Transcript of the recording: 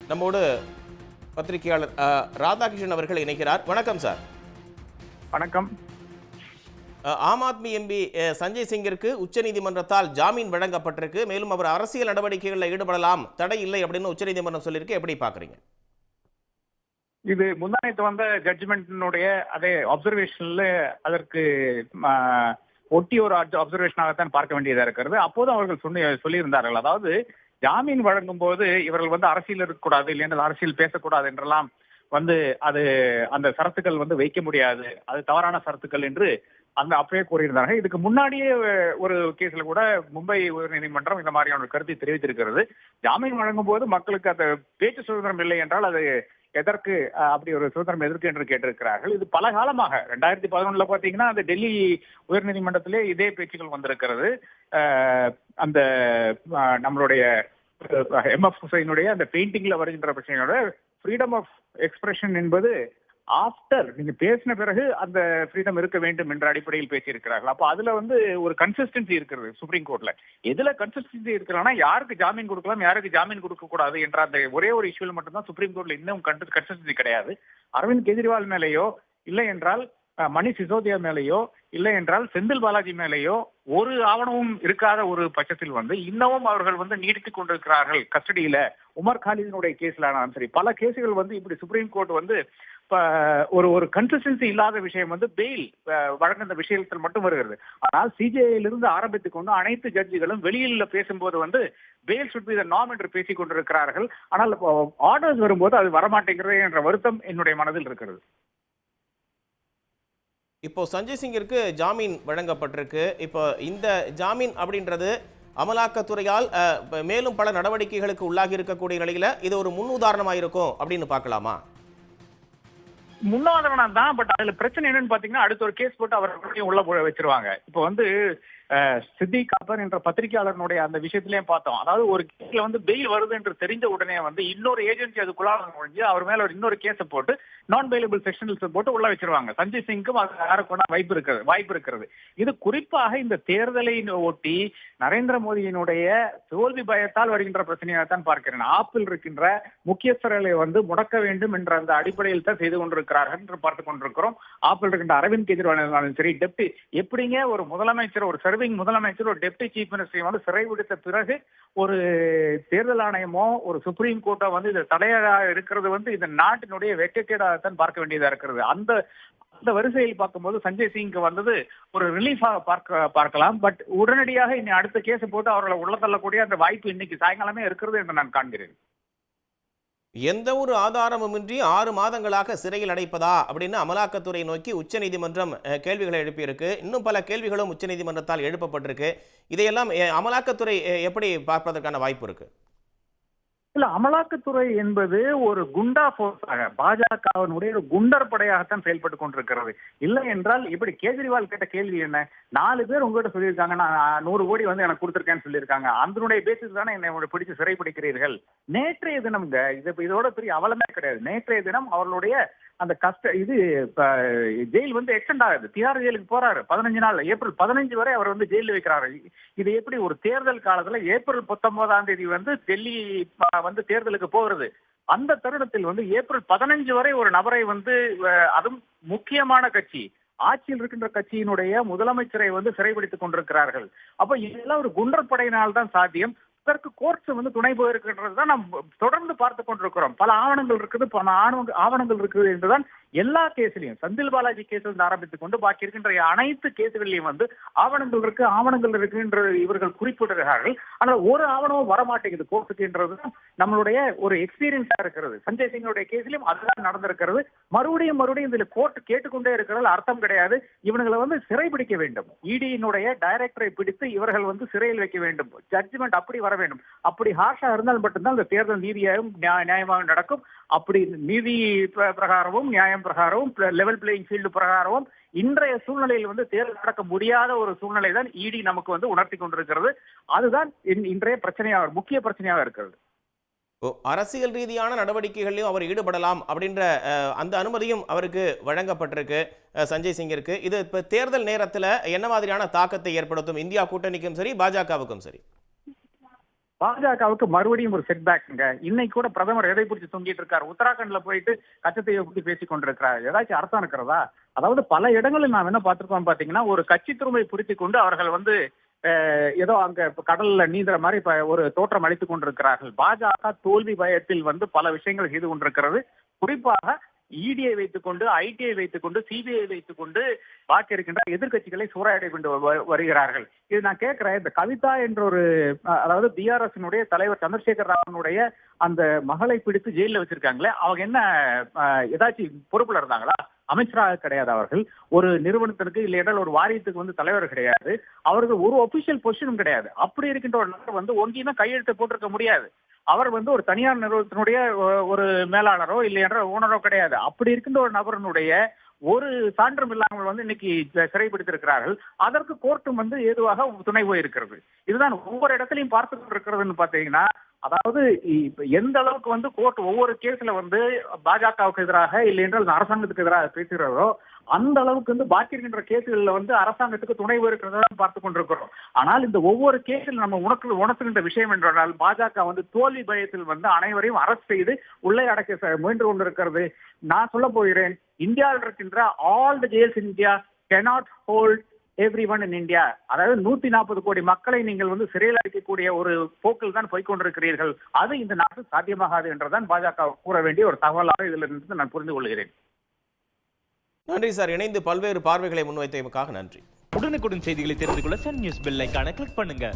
நம்மோடு பத்திரிகையாளர் ராதாகிருஷ்ணன் அவர்கள் இணைக்கிறார். வணக்கம் சார். வணக்கம். ஆம் ஆத்மி எம்பி சஞ்சய் சிங்கிற்கு உச்சநீதிமன்றத்தால் ஜாமீன் வழங்கப்பட்டிருக்கு. மேலும் அவர் அரசியல் நடவடிக்கைகளில் ஈடுபடலாம், தடை இல்லை அப்படின்னு உச்சநீதிமன்றம் சொல்லியிருக்கு. எப்படி பாக்குறீங்க? இது முந்தானத்து வந்த ஜட்ஜ்மெண்டினுடைய அதே அப்சர்வேஷன்ல அதற்கு ஒட்டி ஒரு அப்சர்வேஷனாகத்தான் பார்க்க வேண்டியதா இருக்கிறது. அப்போதும் அவர்கள் சொல்லியிருந்தார்கள், அதாவது ஜாமீன் வழங்கும் போது இவர்கள் அரசியல் இருக்கக்கூடாது, இல்லைன்னா அரசியல் பேசக்கூடாது என்றெல்லாம் அது அந்த சரத்துக்கள் வைக்க முடியாது, அது தவறான சரத்துக்கள் என்று அப்பவே கூறியிருந்தார்கள். இதுக்கு முன்னாடியே ஒரு கேஸ்ல கூட மும்பை உயர்நீதிமன்றம் இந்த மாதிரியான ஒரு கருத்தை தெரிவித்திருக்கிறது. ஜாமீன் வழங்கும் போது மக்களுக்கு அந்த பேச்சு சுதந்திரம் இல்லை என்றால் அது எதற்கு, அப்படி ஒரு சுதந்திரம் எதற்கு என்று கேட்டிருக்கிறார்கள். இது பல காலமாக 2011 பாத்தீங்கன்னா அந்த டெல்லி உயர்நீதிமன்றத்திலே இதே பேச்சுக்கள் வந்திருக்கிறது. அந்த நம்மளுடைய எம்எஃப் ஹுசைனுடைய அந்த பெயிண்டிங்ல வருகின்ற பிரச்சனையோட ஃப்ரீடம் ஆஃப் எக்ஸ்பிரஷன் என்பது ஆஃப்டர் நீங்க பேசின பிறகு அந்த ஃப்ரீடம் இருக்க வேண்டும் என்ற அடிப்படையில் பேசியிருக்கிறார்கள். அப்போ அதுல ஒரு கன்சிஸ்டன்சி இருக்கிறது சுப்ரீம் கோர்ட்ல. எதுல கன்சிஸ்டன்சி இருக்கிறாங்கன்னா யாருக்கு ஜாமீன் கொடுக்கலாம், யாருக்கு ஜாமீன் கொடுக்க கூடாது என்ற அந்த ஒரே ஒரு இஷ்யூல மட்டும்தான் சுப்ரீம் கோர்ட்ல இன்னும் கன்சிஸ்டன்சி கிடையாது. அரவிந்த் கெஜ்ரிவால் மேலேயோ இல்லை என்றால் மணிஷ் சிசோதியா மேலேயோ இல்லை என்றால் செந்தில் பாலாஜி மேலேயோ ஒரு ஆவணமும் இருக்காத ஒரு பட்சத்தில் இன்னமும் அவர்கள் நீடித்துக் கொண்டிருக்கிறார்கள் கஸ்டடியில. உமர் காலிதினுடைய கேஸ்ல ஆனாலும் சரி, பல கேசுகள் இப்படி சுப்ரீம் கோர்ட் ஒரு கன்சிஸ்டன்சி இல்லாத விஷயம் பெயில் வழங்குகின்ற விஷயத்தில் மட்டும் வருகிறது. ஆனால் சிஜேயிலிருந்து ஆரம்பித்துக் கொண்டு அனைத்து ஜட்ஜிகளும் வெளியில் பேசும்போது bail should be the norm என்று பேசிக் கொண்டிருக்கிறார்கள். ஆனால் ஆர்டர்ஸ் வரும்போது அது வரமாட்டேங்கிறது என்ற வருத்தம் என்னுடைய மனதில் இருக்கிறது. இப்போ சஞ்சய் சிங்கிற்கு ஜாமீன் வழங்கப்பட்டிருக்கு. இப்போ இந்த ஜாமீன் அப்படின்றது அமலாக்கத்துறையால் மேலும் பல நடவடிக்கைகளுக்கு உள்ளாகி இருக்கக்கூடிய நிலையில இது ஒரு முன் உதாரணமாக இருக்கும் அப்படின்னு பார்க்கலாமா? முன்னாதாரணம் தான். பட் அதுல பிரச்சனை என்னன்னு பாத்தீங்கன்னா அடுத்த ஒரு கேஸ் போட்டு அவர் உள்ள வச்சிருவாங்க. இப்போ சித்திக் அக்பர் என்ற பத்திரிகையாளர்களுடைய அந்த விஷயத்திலேயே பார்த்தோம். அதாவது ஒரு கேஸ்ல பெயில் வருது என்று தெரிஞ்ச உடனே இன்னொரு ஏஜென்சி அதுக்குள்ளாக முடிஞ்சு அவர் மேல இன்னொரு கேஸை போட்டு நான் பெயிலபிள் செக்ஷன்ஸ் போட்டு உள்ள வச்சிருவாங்க. சஞ்சய் சிங்கும் அது யாருக்கும் வாய்ப்பு இருக்கிறது. இது குறிப்பாக இந்த தேர்தலை ஒட்டி நரேந்திர மோடியினுடைய தோல்வி பயத்தால் வருகின்ற பிரச்சனையாகத்தான் பார்க்கிறேன். ஆப்பிள் இருக்கின்ற முக்கியஸ்தர்களை முடக்க வேண்டும் என்ற அந்த அடிப்படையில் தான் செய்து கொண்டிருக்கிறார்கள் என்று பார்த்துக் கொண்டிருக்கிறோம். ஆப்பிள் இருக்கின்ற அரவிந்த் கெஜ்ரிவால் இருந்தாலும் சரி, டெப்டி எப்படிங்க ஒரு முதலமைச்சர், ஒரு சர்விங் முதலமைச்சர், ஒரு டெப்டி சீஃப் மினிஸ்டர் சிறை விடுத்த பிறகு ஒரு தேர்தல் ஆணையமோ ஒரு சுப்ரீம் கோர்ட்டோ இது தடையாக இருக்கிறது இந்த நாட்டினுடைய வெட்கக்கேடாகத்தான் பார்க்க வேண்டியதா இருக்கிறது. அந்த வரிசையில் பார்க்கும்போது சஞ்சய் சிங் ஒரு ரிலீஃபாக பார்க்கலாம். பட் உடனடியாக இனி அடுத்த கேஸ் போட்டு அவர்களை உள்ள தள்ளக்கூடிய அந்த வாய்ப்பு இன்னைக்கு சாயங்காலமே இருக்கிறது என்று நான் காண்கிறேன். எந்த ஒரு ஆதாரமுமின்றி 6 மாதங்களாக சிறையில் அடைப்பதா அப்படின்னு அமலாக்கத்துறை நோக்கி உச்சநீதிமன்றம் கேள்விகளை எழுப்பியிருக்கு. இன்னும் பல கேள்விகளும் உச்சநீதிமன்றத்தால் எழுப்பப்பட்டிருக்கு. இதையெல்லாம் அமலாக்கத்துறை எப்படி பார்ப்பதற்கான வாய்ப்பு இருக்கு? இல்ல, அமலாக்கத்துறை என்பது ஒரு குண்டா போர்ஸாக, பாஜகவினுடைய ஒரு குண்டர் படையாகத்தான் செயல்பட்டு கொண்டிருக்கிறது. இல்லை என்றால் இப்படி கேஜ்ரிவால் கேட்ட கேள்வி என்ன, 4 பேர் உங்ககிட்ட சொல்லியிருக்காங்க, நான் 100 கோடி எனக்கு கொடுத்திருக்கேன்னு சொல்லியிருக்காங்க, அதனுடைய பேசிஸ் தானே என்னை பிடிச்சு சிறை பிடிக்கிறீர்கள். நேற்றைய தினம் இதோட பெரிய அவலமே கிடையாது. நேற்றைய தினம் அவர்களுடைய அந்த ஜெயில் எக்ஸ்டெண்ட் ஆகுது. திகார் ஜெயிலுக்கு போறாரு 15 நாள், ஏப்ரல் 15 வரை அவர் ஜெயிலில் வைக்கிறாரு. இது எப்படி ஒரு தேர்தல் காலத்துல ஏப்ரல் 19ஆம் தேதி டெல்லி தேர்தலுக்கு போகிறது. அந்த தருணத்தில் ஏப்ரல் 15 வரை ஒரு நபரை அதுவும் முக்கியமான கட்சி, ஆட்சியில் இருக்கின்ற கட்சியினுடைய முதலமைச்சரை சிறைபிடித்துக் கொண்டிருக்கிறார்கள். அப்ப இதெல்லாம் ஒரு குண்டர் படையினால் தான் சாத்தியம். இதற்கு கோர்ட்ஸ் துணை போயிருக்கின்றதுதான் நாம் தொடர்ந்து பார்த்து கொண்டிருக்கிறோம். பல ஆவணங்கள் இருக்குது, பல ஆவணங்கள் இருக்குது என்றுதான் எல்லா கேஸ்லயும், செந்தில் பாலாஜி கேஸ் ஆரம்பித்துக் கொண்டு பாக்கி இருக்கின்ற அனைத்து கேசுகளிலும் ஆவணங்கள் இருக்கு என்று இவர்கள் குறிப்பிடுகிறார்கள். ஆனால் ஒரு ஆவணமும் வரமாட்டேங்குது கோர்ட்டுக்கு என்றதுதான் நம்மளுடைய ஒரு எக்ஸ்பீரியன்ஸா இருக்கிறது. சஞ்சய் சிங்குடைய கேஸ்லயும் அதுதான் நடந்திருக்கிறது. மறுபடியும் இதுல கோர்ட் கேட்டுக்கொண்டே இருக்கிறது அர்த்தம் கிடையாது. இவர்களை சிறைபிடிக்க வேண்டும். இடியினுடைய டைரக்டரை பிடித்து இவர்கள் சிறையில் வைக்க வேண்டும். ஜட்ஜ்மெண்ட் அப்படி வர வேண்டும். அப்படி ஹார்ஷா இருந்தால் மட்டும்தான் இந்த தேர்தல் நீதியாகவும் நியாயமாக நடக்கும். அப்படி நீதி பிரகாரமும் நியாயம் பிரகாரமும் லெவல் பிளேயிங் ஃபீல்டு பிரகாரமும் இன்றைய சூழ்நிலையில் தேர்தல் நடக்க முடியாத ஒரு சூழ்நிலை தான் இடி நமக்கு உணர்த்தி கொண்டிருக்கிறது. அதுதான் இன்றைய பிரச்சனையாக, முக்கிய பிரச்சனையாக இருக்கிறது. அரசியல் ரீதியான நடவடிக்கைகளிலும் அவர் ஈடுபடலாம் அப்படின்ற அந்த அனுமதியும் அவருக்கு வழங்கப்பட்டிருக்கு சஞ்சய் சிங்கிற்கு. இது இப்போ தேர்தல் நேரத்தில் என்ன மாதிரியான தாக்கத்தை ஏற்படுத்தும் இந்தியா கூட்டணிக்கும் சரி பாஜகவுக்கும் சரி? பாஜகவுக்கு மறுபடியும் ஒரு செட்பேக்குங்க. இன்னைக்கு கூட பிரதமர் எதை பிடிச்சி தொங்கிட்டு இருக்காரு? உத்தராகண்ட்ல போயிட்டு கச்சத்தீவை பத்தி பேசிக் கொண்டிருக்கிறார். ஏதாச்சும் அர்த்தம் இருக்கிறதா? அதாவது பல இடங்களில் நாம் என்ன பார்த்திருக்கோம் பாத்தீங்கன்னா, ஒரு கட்சி துரும்பை பிடித்துக் கொண்டு அவர்கள் ஏதோ அங்க கடல்ல நீந்துற மாதிரி இப்ப ஒரு தோற்றம் அளித்துக் கொண்டிருக்கிறார்கள். பாஜக தோல்வி பயத்தில் பல விஷயங்கள் செய்து கொண்டிருக்கிறது. குறிப்பாக இடியை வைத்துக் கொண்டு, ஐடியை வைத்துக் கொண்டு, சிபிஐ வைத்துக் கொண்டு பாக்கி இருக்கின்ற எதிர்கட்சிகளை சூறையாடி கொண்டு வருகிறார்கள். இது நான் கேட்கிறேன், இந்த கவிதா என்ற ஒரு அதாவது பிஆர்எஸ் தலைவர் சந்திரசேகர் ராவனுடைய அந்த மகளை பிடித்து ஜெயில வச்சிருக்காங்களே, அவங்க என்ன ஏதாச்சும் பொறுப்புல இருந்தாங்களா? அமைச்சராக கிடையாது அவர்கள். ஒரு நிறுவனத்திற்கு இல்லையா ஒரு வாரியத்துக்கு தலைவர் கிடையாது. அவர்கள் ஒரு ஒபிஷியல் பொசிஷனும் கிடையாது. அப்படி இருக்கின்ற ஒரு நபர் ஒங்கியுமே கையெழுத்து போட்டிருக்க முடியாது. அவர் ஒரு தனியார் நிறுவனத்தினுடைய ஒரு மேலாளரோ இல்லையென்ற ஓனரோ கிடையாது. அப்படி இருக்கின்ற ஒரு நபருடைய ஒரு சான்றும் இல்லாமல் இன்னைக்கு சிறைப்பிடித்திருக்கிறார்கள். அதற்கு கோர்ட்டும் ஏதுவாக துணை போயிருக்கிறது. இதுதான் ஒவ்வொரு இடத்திலையும் பார்த்து கொண்டிருக்கிறதுன்னு பாத்தீங்கன்னா, அதாவது எந்த அளவுக்கு கோர்ட் ஒவ்வொரு கேஸ்ல பாஜகவுக்கு எதிராக இல்லை என்றால் அரசாங்கத்துக்கு எதிராக பேசுகிறதோ அந்த அளவுக்கு பாக்கி இருக்கின்ற கேசுகள்ல அரசாங்கத்துக்கு துணை இருக்கிறதா பார்த்து கொண்டிருக்கிறோம். ஆனால் இந்த ஒவ்வொரு கேஸில் நம்ம உணர்த்துகின்ற விஷயம் என்றால் பாஜக தோல்வி பயத்தில் அனைவரையும் அரெஸ்ட் செய்து உள்ளே அடைக்க முயன்று கொண்டிருக்கிறது. நான் சொல்ல போகிறேன், இந்தியாவில் இருக்கின்ற all the jails in India cannot hold everyone in India. அதாவது 140 கோடி மக்களை நீங்கள் சிறையில் அடைக்கக்கூடிய ஒரு போக்கில் தான் போய்கொண்டிருக்கிறீர்கள். அது இந்த நாட்டில் சாத்தியமாகாது என்றுதான் பாஜக கூற வேண்டிய ஒரு தகவலாக இதில் இருந்து நான் புரிந்து கொள்கிறேன். நன்றி சார். இணைந்து பல்வேறு பார்வைகளை முன்வைத்தமைக்காக நன்றி. உடனுக்குடன் செய்திகளை தெரிந்து கொள்ள சன் நியூஸ் பெல் ஐகானை கிளிக் பண்ணுங்க.